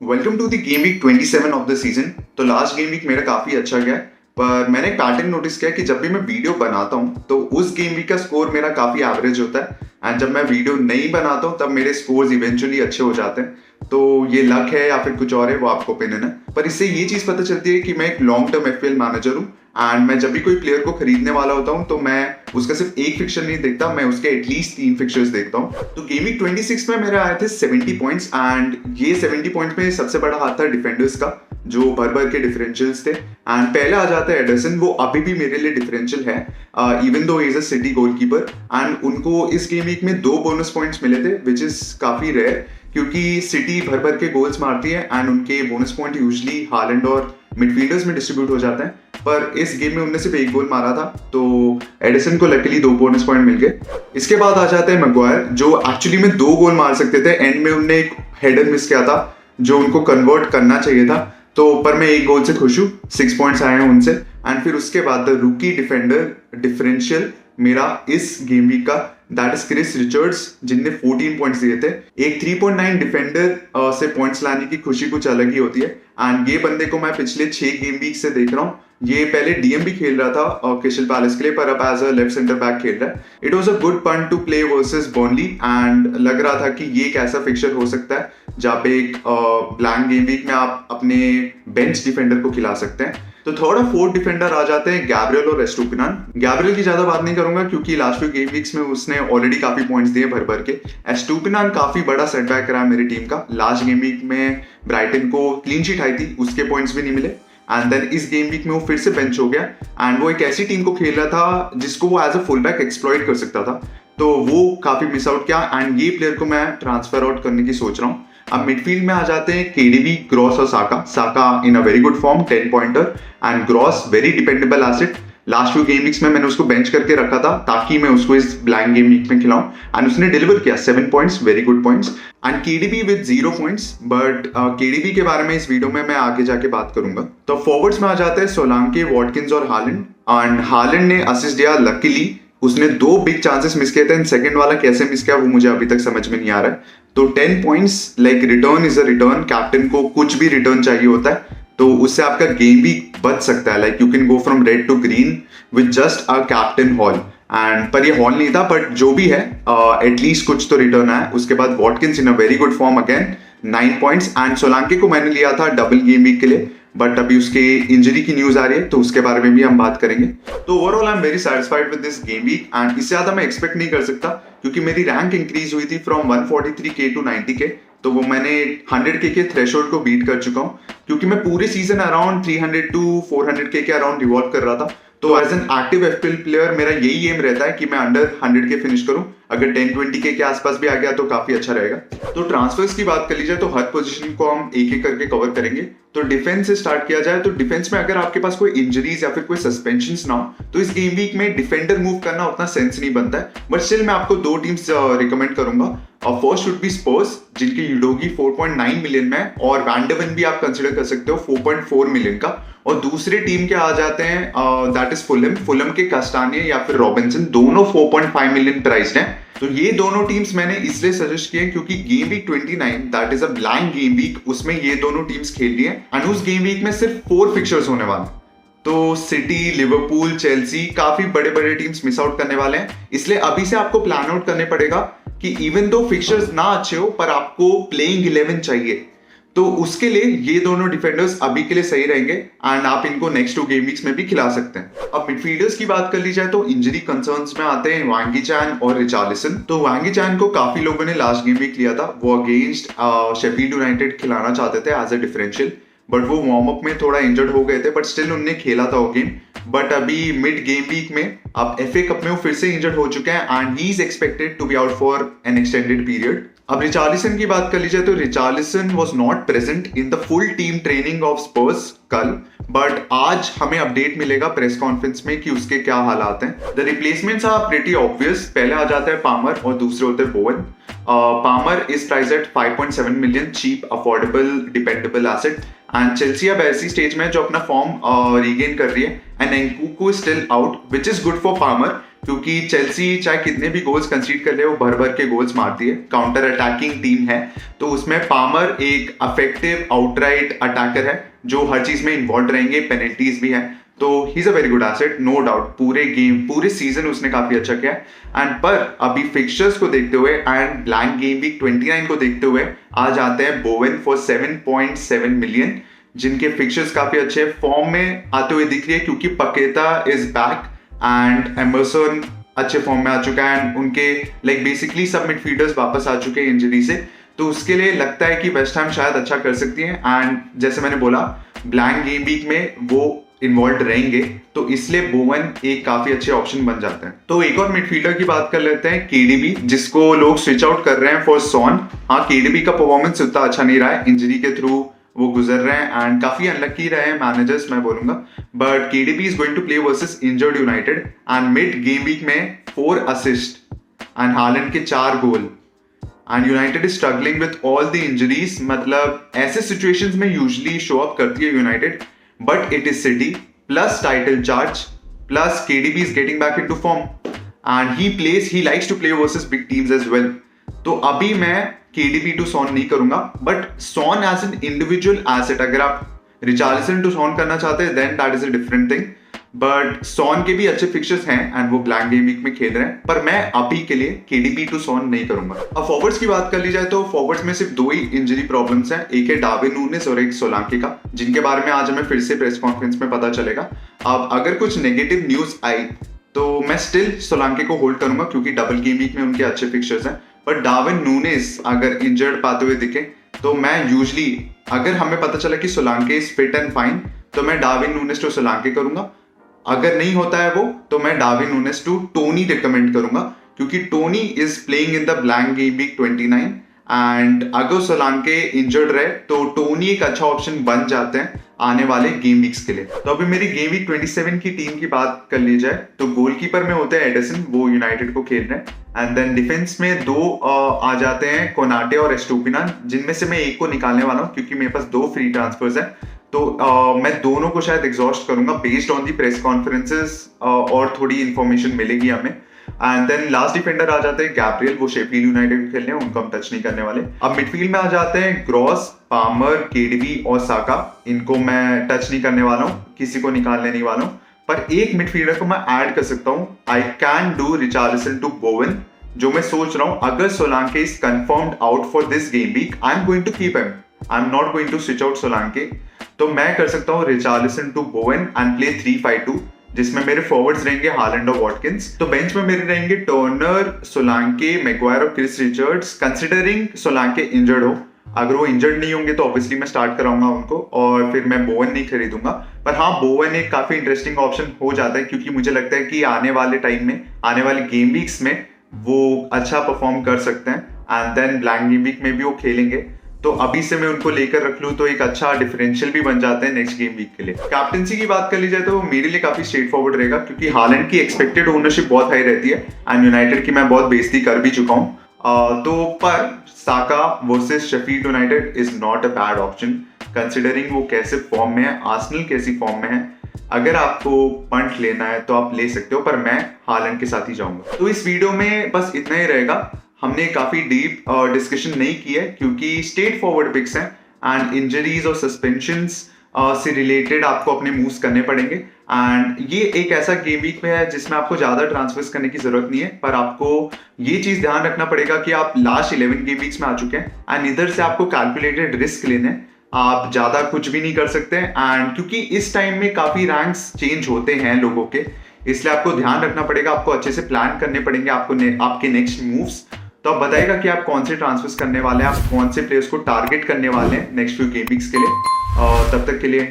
Welcome to the game week 27 of the season. तो last game week मेरा काफी अच्छा गया है, पर मैंने एक पैटर्न नोटिस किया कि जब भी मैं वीडियो बनाता हूँ तो उस गेम वीक का स्कोर मेरा काफी एवरेज होता है, एंड जब मैं वीडियो नहीं बनाता हूँ तब मेरे स्कोर्स इवेंचुअली अच्छे हो जाते हैं। तो ये लक है या फिर कुछ और है, वो आपको ओपिनियन है, पर इससे ये चीज पता चलती है कि मैं एक लॉन्ग टर्म एफपीएल मैनेजर हूँ। एंड मैं जब भी कोई प्लेयर को खरीदने वाला होता हूँ तो मैं उसका सिर्फ एक फिक्चर नहीं देखता, मैं उसके एटलीस्ट 3 फिक्चर्स देखता हूँ। तो गेमिंग 26 में मेरे आए थे 70 पॉइंट्स, एंड ये 70 पॉइंट्स में सबसे बड़ा हाथ था डिफेंडर्स का, जो भर भर के डिफरेंशियल्स थे। एंड पहले आ जाता है एडरसन, वो अभी भी मेरे लिए डिफरेंशियल है, even though is a city goalkeeper. And उनको इस गेम वीक में 2 बोनस पॉइंट्स मिले थे, विच इज काफी रेयर, क्योंकि सिटी भर भर के गोल्स मारती है एंड उनके बोनस पॉइंट यूजली हालैंड और मिडफील्डर्स में डिस्ट्रीब्यूट हो जाते हैं। पर इस गेम में उन्होंने सिर्फ एक गोल मारा था, तो एडिसन को लकीली 2 बोनस पॉइंट मिल गए। इसके बाद आ जाते हैं मैग्वायर, जो एक्चुअली में 2 गोल मार सकते थे, एंड में उन्होंने एक हेडर मिस किया था जो उनको कन्वर्ट करना चाहिए था। तो पर मैं एक गोल से खुश हूँ, 6 पॉइंट्स आए हैं उनसे। एंड फिर उसके बाद द रूकी डिफेंडर डिफरेंशियल मेरा इस गेम वीक का, दैट इज क्रिस रिचर्ड्स, जिनने 14 पॉइंट्स दिए थे। एक 3.9 डिफेंडर से पॉइंट्स लाने की खुशी कुछ अलग ही होती है, एंड ये बंदे को मैं पिछले 6 गेम वीक से देख रहा हूँ। ये पहले डीएम भी खेल रहा था क्रिस्टल पैलेस के लिए, पर अब as a left centre back खेल रहा है। It was a good fun to play versus Burnley, and लग रहा था कि ये एक ऐसा फिक्चर हो सकता है जहाँ पे एक ब्लैंक गेम वीक में आप अपने बेंच डिफेंडर को खिला सकते हैं। तो थर्ड और फोर्थ डिफेंडर आ जाते हैं गैब्रियल और एस्टुपिनान। गैब्रियल की ज्यादा बात नहीं करूंगा क्योंकि लास्ट फ्यू गेम वीक्स में उसने ऑलरेडी काफी पॉइंट्स दिए भर भर के। एस्टुपिनान काफी बड़ा सेटबैक रहा मेरी टीम का। लास्ट गेम वीक में ब्राइटन को क्लीन शीट आई थी, उसके पॉइंट्स भी नहीं मिले, एंड देन इस गेम वीक में वो फिर से बेंच हो गया। एंड वो एक ऐसी टीम को खेल रहा था जिसको वो as a full back exploit कर सकता था, तो वो काफी मिस आउट किया, एंड ये प्लेयर को मैं ट्रांसफर आउट करने की सोच रहा हूँ। अब मिडफील्ड में आ जाते हैं केडीबी, ग्रॉस और Saka. Saka in a very good form, 10 pointer, and Gross very dependable asset. Last few game weeks में मैंने उसको बेंच करके रखा था ताकि मैं उसको इस ब्लैंक गेम वीक में खिलाऊं, एंड उसने डिलीवर किया 7 points, very good points. And KDB with 0 points, but KDB के बारे में इस वीडियो में मैं आगे जाके बात करूंगा। तो फॉरवर्ड्स में आ जाते हैं सोलांके, वॉटकिंस और हालैंड। एंड हालैंड ने असिस्ट दिया, लकीली उसने 2 बिग चांसेस मिस किए थे, सेकंड वाला कैसे मिस किया वो मुझे अभी तक समझ में नहीं आ रहा है। तो 10 points, like return is a return, captain को कुछ भी रिटर्न चाहिए होता है, तो उससे आपका गेम भी बच सकता है। Like you can go from red to green with just a captain haul, and पर ये हॉल नहीं था, बट जो भी है एटलीस्ट कुछ तो रिटर्न आया। उसके बाद Watkins in a very good form again, 9 points. And सोलांके को मैंने लिया था डबल गेम वीक के लिए, बट अभी उसके इंजरी की न्यूज आ रही है तो उसके बारे में भी हम बात करेंगे। तो overall I am very satisfied with this game week, and इससे ज्यादा मैं एक्सपेक्ट नहीं कर सकता क्योंकि मेरी रैंक इंक्रीज हुई थी फ्रॉम 143k टू 90k, तो वो मैंने 100k के थ्रेशोल्ड को बीट कर चुका हूँ, क्योंकि मैं पूरे सीजन अराउंड 300 टू 400k के अराउंड रिवॉल्व कर रहा था। तो as an active FPL player मेरा यही एम रहता है कि मैं अंडर 100k फिनिश करूं। अगर 10-20k के आसपास भी आ गया तो काफी अच्छा रहेगा। तो ट्रांसफर्स की बात कर ली जाए तो हर पोजीशन को हम एक एक करके कवर करेंगे। तो डिफेंस से स्टार्ट किया जाए तो डिफेंस में अगर आपके पास कोई इंजरीज या फिर कोई सस्पेंशन ना हो तो इस गेम वीक में डिफेंडर मूव करना उतना सेंस नहीं बनता है, बट स्टिल मैं आपको 2 टीम्स रिकमेंड करूंगा। फर्स्ट शुड बी स्पर्स, जिनकी यूडोगी 4.9 मिलियन में, और वैंडरवन भी आप कंसिडर कर सकते हो 4.4 मिलियन का। और दूसरे टीम के आ जाते हैं दैट इज फुलम। फुलम के कास्टानिया या फिर रॉबिन्सन, दोनों 4.5 मिलियन प्राइस्ड हैं। तो ये दोनों टीम्स मैंने इसलिए सजेस्ट किए क्योंकि game week 29 that is a blank game week, उसमें ये दोनों टीम्स खेल रही हैं, एंड उस गेम वीक में सिर्फ 4 फिक्चर्स होने वाले। तो सिटी, लिवरपूल, चेल्सी, काफी बड़े बड़े टीम्स मिस आउट करने वाले हैं, इसलिए अभी से आपको प्लान आउट करने पड़ेगा कि इवन दो फिक्चर्स ना अच्छे हो पर आपको प्लेइंग 11 चाहिए। तो उसके लिए ये दोनों डिफेंडर्स अभी के लिए सही रहेंगे, एंड आप इनको नेक्स्ट 2 गेम वीक्स में भी खिला सकते हैं। अब मिडफील्डर्स की बात कर ली जाए तो इंजरी कंसर्न्स में आते हैं वांगी चैन और रिचार्लिसन। तो वांगी चैन को काफी लोगों ने लास्ट गेम वीक लिया था, वो अगेंस्ट शेफील्ड यूनाइटेड खिलाना चाहते थे एज अ डिफरेंशियल, बट वो वार्म अप में थोड़ा इंजर्ड हो गए थे, बट स्टिल उन्होंने खेला था वो गेम। बट अभी मिड गेम वीक में अब एफए कप में वो फिर से इंजर्ड हो चुके हैं, and he is expected to be out for an extended period. अब रिचार्लिसन की बात कर ली जाए तो Richarlison was not present in the full team training of Spurs कल, बट आज हमें अपडेट मिलेगा प्रेस कॉन्फ्रेंस में कि उसके क्या हालात हैं। The replacements are pretty obvious. पहले आ जाता है पामर और दूसरे होते हैं Bowen. Palmer is price at 5.7 million, cheap, affordable, dependable asset. And Chelsea अब ऐसी स्टेज में जो अपना फॉर्म रीगेन कर रही है, and Nkunku is still out, which is good for Palmer क्योंकि चेल्सी चाहे कितने भी गोल्स कंसीड कर ले वो भर भर के गोल्स मारती है, काउंटर अटैकिंग टीम है। तो उसमें पामर एक अफेक्टिव आउटराइट अटैकर है जो हर चीज में इन्वॉल्व रहेंगे, पेनल्टीज भी है। तो he is a very good asset, no doubt. पूरे गेम पूरे सीजन उसने काफी अच्छा किया एंड पर अभी फिक्चर्स को देखते हुए एंड ब्लैंक गेम वीक 29 को देखते हुए आ जाते हैं बोवेन फॉर 7.7 मिलियन, जिनके फिक्चर्स काफी अच्छे फॉर्म में आते हुए दिख रही है क्योंकि पकेता इज बैक एंड एमरसन अच्छे फॉर्म में आ चुका है एंड उनके लाइक बेसिकली सब मिडफील्डर्स वापस आ चुके हैं इंजरी से। तो उसके लिए लगता है कि वेस्ट हैम शायद अच्छा कर सकती है एंड जैसे मैंने बोला ब्लैंक गेम वीक में वो इन्वॉल्व रहेंगे, तो इसलिए बोवन एक काफी अच्छे ऑप्शन बन जाते हैं। तो एक और मिडफील्डर की बात कर लेते हैं, केडीबी, जिसको लोग स्विच आउट कर रहे हैं फॉर सॉन। हाँ, केडीबी का परफॉर्मेंस उतना अच्छा नहीं रहा है, इंजरी के थ्रू वो गुजर रहे हैं एंड काफी अनलकी रहे हैं मैनेजर्स, मैं बोलूंगा। But KDB is going to play versus injured United and mid game week में 4 असिस्ट एंड हालैंड के 4 goal and United is struggling with all the injuries. मतलब ऐसे सिचुएशंस में यूजुअली शो अप करती है United, but it is City plus title charge plus KDB is getting back into form and he likes to play versus big teams as well. तो अभी मैं KDB to Son नहीं करूंगा, but Son as an individual asset अगर आप Richarlison to Son करना चाहते हैं then that is a different thing. But Son के भी अच्छे फिक्चर्स हैं एंड वो ब्लैंक गेम वीक में खेल रहे हैं, पर मैं अभी के लिए केडीबी टू सॉन नहीं करूंगा। अब फॉरवर्ड्स की बात कर ली जाए तो फॉरवर्ड्स में सिर्फ 2 ही इंजरी प्रॉब्लम्स हैं, एक है डार्विन नूनेस और एक सोलांके का, जिनके बारे में आज हमें फिर से प्रेस कॉन्फ्रेंस में पता चलेगा। अब अगर कुछ नेगेटिव न्यूज आई तो मैं स्टिल सोलांके को होल्ड करूंगा क्योंकि डबल गेम वीक में उनके अच्छे फिक्चर्स हैं। बट डार्विन नूनेस अगर इंजर्ड पाते हुए दिखे तो मैं यूजली अगर हमें पता चला कि सोलांके इज फिट एंड फाइन तो मैं डार्विन नूनेस टू सोलांके करूंगा। अगर नहीं होता है वो तो मैं Darwin Nunez to Toney recommend करूंगा क्योंकि Toney is playing in the blank game week 29 and अगर सोलांके इंजर्ड रहे तो टोनी एक अच्छा ऑप्शन बन जाते हैं आने वाले गेम वीक्स के लिए। तो अभी मेरी गेम वीक 27 की टीम की बात कर ली जाए तो गोलकीपर में होते हैं एडिसन, वो यूनाइटेड को खेल रहे हैं एंड देन डिफेंस में 2 आ जाते हैं, कोनाटे और एस्टोपिनान, जिनमें से मैं एक को निकालने वाला हूँ क्योंकि मेरे पास 2 फ्री ट्रांसफर्स है। तो मैं दोनों को शायद एग्जॉस्ट करूंगा based on the press conferences और थोड़ी इंफॉर्मेशन मिलेगी हमें। एंड देन लास्ट डिफेंडर आ जाते हैं गैब्रियल, वो शेफील्ड यूनाइटेड को खेलने हैं, उनको हम टच नहीं करने वाले। अब मिडफील्ड में आ जाते हैं ग्रॉस, पामर, केडीबी और साका, इनको मैं टच नहीं करने वाला हूँ, किसी को निकालने नहीं वाला हूँ। पर एक मिडफील्डर को मैं ऐड कर सकता हूँ, I can do Richarlison to Bowen, जो मैं सोच रहा हूँ अगर Solanke is confirmed out for this game week I am going to keep him, I am not going to switch out Solanke. तो मैं कर सकता हूँ Richarlison to Bowen and play 3-5-2, जिसमें मेरे फॉरवर्ड्स रहेंगे हालैंड और वॉटकिंस। तो बेंच में मेरे रहेंगे टर्नर, सोलांके, मैग्वायर और Chris Richards, considering Solanke injured हो। अगर वो इंजर्ड नहीं होंगे तो ऑब्वियसली मैं स्टार्ट कराऊंगा उनको और फिर मैं बोवन नहीं खरीदूंगा। पर हाँ, बोवन एक काफी इंटरेस्टिंग ऑप्शन हो जाता है क्योंकि मुझे लगता है कि आने वाले टाइम में, आने वाले गेम वीक्स में वो अच्छा परफॉर्म कर सकते हैं and then blank game week में भी वो खेलेंगे। तो अभी से मैं उनको लेकर रख लूं तो एक अच्छा डिफरेंशियल भी बन जाते हैं नेक्स्ट गेम वीक के लिए। कैप्टनसी की बात कर ली जाए तो मेरे लिए काफी स्ट्रेट फॉरवर्ड रहेगा क्योंकि हालैंड की एक्सपेक्टेड ओनरशिप बहुत हाई रहती है एंड यूनाइटेड की मैं बहुत बेइज्जती कर भी चुका हूँ। तो पर Saka versus Sheffield United is not a bad option considering वो कैसे फॉर्म में है, आर्सेनल कैसी फॉर्म में है। अगर आपको पंट लेना है तो आप ले सकते हो, पर मैं हालैंड के साथ ही जाऊंगा। तो इस वीडियो में बस इतना ही रहेगा। हमने काफी डीप डिस्कशन नहीं की है क्योंकि स्ट्रेट फॉरवर्ड पिक्स हैं एंड इंजरीज और सस्पेंशंस से रिलेटेड आपको अपने मूव्स करने पड़ेंगे एंड ये एक ऐसा गेम वीक में है जिसमें आपको ज्यादा ट्रांसफर्स करने की जरूरत नहीं है। पर आपको ये चीज ध्यान रखना पड़ेगा कि आप लास्ट 11 गेम वीक्स में आ चुके हैं एंड इधर से आपको कैलकुलेटेड रिस्क लेने हैं, आप ज्यादा कुछ भी नहीं कर सकते एंड क्योंकि इस टाइम में काफी रैंक्स चेंज होते हैं लोगों के, इसलिए आपको ध्यान रखना पड़ेगा, आपको अच्छे से प्लान करने पड़ेंगे आपके नेक्स्ट मूव्स। तो आप बताइएगा कि आप कौन से ट्रांसफर्स करने वाले हैं, आप कौन से प्लेयर्स को टारगेट करने वाले हैं नेक्स्ट फ्यू गेम वीक्स के लिए। तब तक के लिए